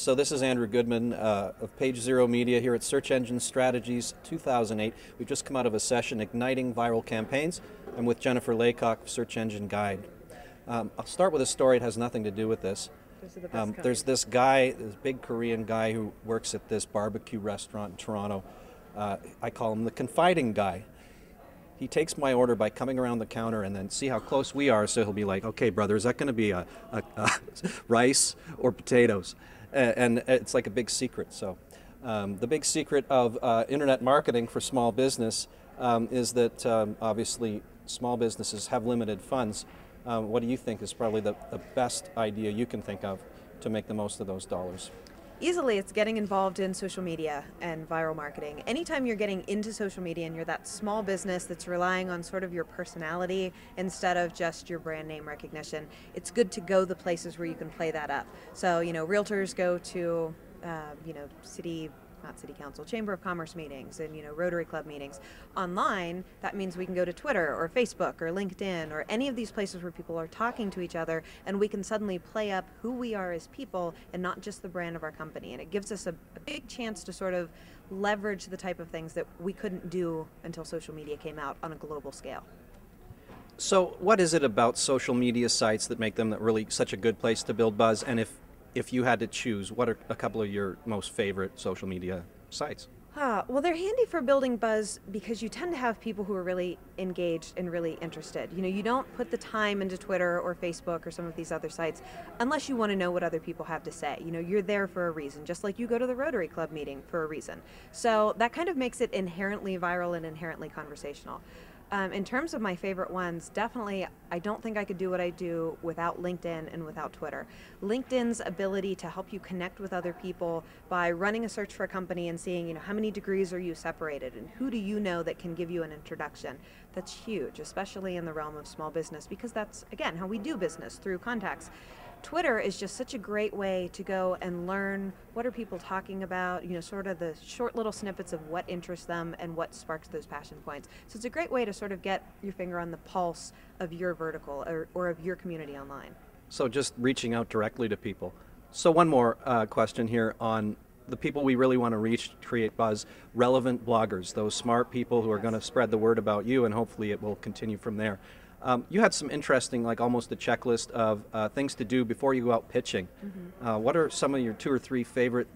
So this is Andrew Goodman of Page Zero Media here at Search Engine Strategies 2008. We've just come out of a session, Igniting Viral Campaigns. I'm with Jennifer Laycock of Search Engine Guide. I'll start with a story. It has nothing to do with this. There's this guy, this big Korean guy who works at this barbecue restaurant in Toronto. I call him the confiding guy. He takes my order by coming around the counter and then see how close we are, so he'll be like, okay, brother, is that going to be a rice or potatoes? And it's like a big secret. So the big secret of internet marketing for small business is that obviously small businesses have limited funds. What do you think is probably the best idea you can think of to make the most of those dollars? Easily, it's getting involved in social media and viral marketing. Anytime you're getting into social media and you're that small business that's relying on sort of your personality instead of just your brand name recognition, it's good to go the places where you can play that up. So, realtors go to, not city council, chamber of commerce meetings and, Rotary Club meetings. Online, that means we can go to Twitter or Facebook or LinkedIn or any of these places where people are talking to each other, and we can suddenly play up who we are as people and not just the brand of our company. And it gives us a big chance to sort of leverage the type of things that we couldn't do until social media came out on a global scale. So what is it about social media sites that make them really such a good place to build buzz? And if you had to choose, what are a couple of your most favorite social media sites? Well, they're handy for building buzz because you tend to have people who are really engaged and really interested. You don't put the time into Twitter or Facebook or some of these other sites unless you want to know what other people have to say. You're there for a reason, just like you go to the Rotary Club meeting for a reason. So that kind of makes it inherently viral and inherently conversational. In terms of my favorite ones, definitely, I don't think I could do what I do without LinkedIn and without Twitter. LinkedIn's ability to help you connect with other people by running a search for a company and seeing, how many degrees are you separated and who do you know that can give you an introduction. That's huge, especially in the realm of small business, because that's, again, how we do business, through contacts. Twitter is just such a great way to go and learn what are people talking about, sort of the short little snippets of what interests them and what sparks those passion points. So it's a great way to sort of get your finger on the pulse of your vertical or of your community online. So just reaching out directly to people. So one more question here on the people we really want to reach to create buzz, relevant bloggers, those smart people who are going to spread the word about you, and hopefully it will continue from there. You had some interesting, like almost a checklist of things to do before you go out pitching. Mm-hmm. What are some of your 2 or 3 favorite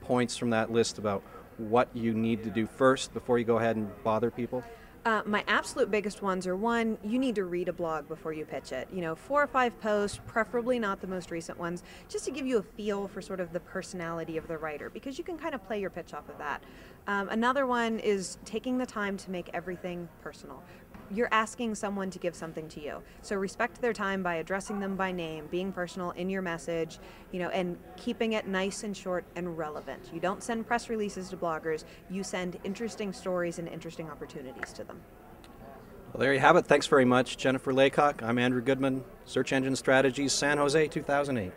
points from that list about what you need to do first before you go ahead and bother people? My absolute biggest ones are, one, you need to read a blog before you pitch it. 4 or 5 posts, preferably not the most recent ones, just to give you a feel for sort of the personality of the writer, because you can kind of play your pitch off of that. Another one is taking the time to make everything personal. You're asking someone to give something to you. So respect their time by addressing them by name, being personal in your message, and keeping it nice and short and relevant. You don't send press releases to bloggers, you send interesting stories and interesting opportunities to them. Well, there you have it. Thanks very much, Jennifer Laycock. I'm Andrew Goodman, Search Engine Strategies, San Jose, 2008.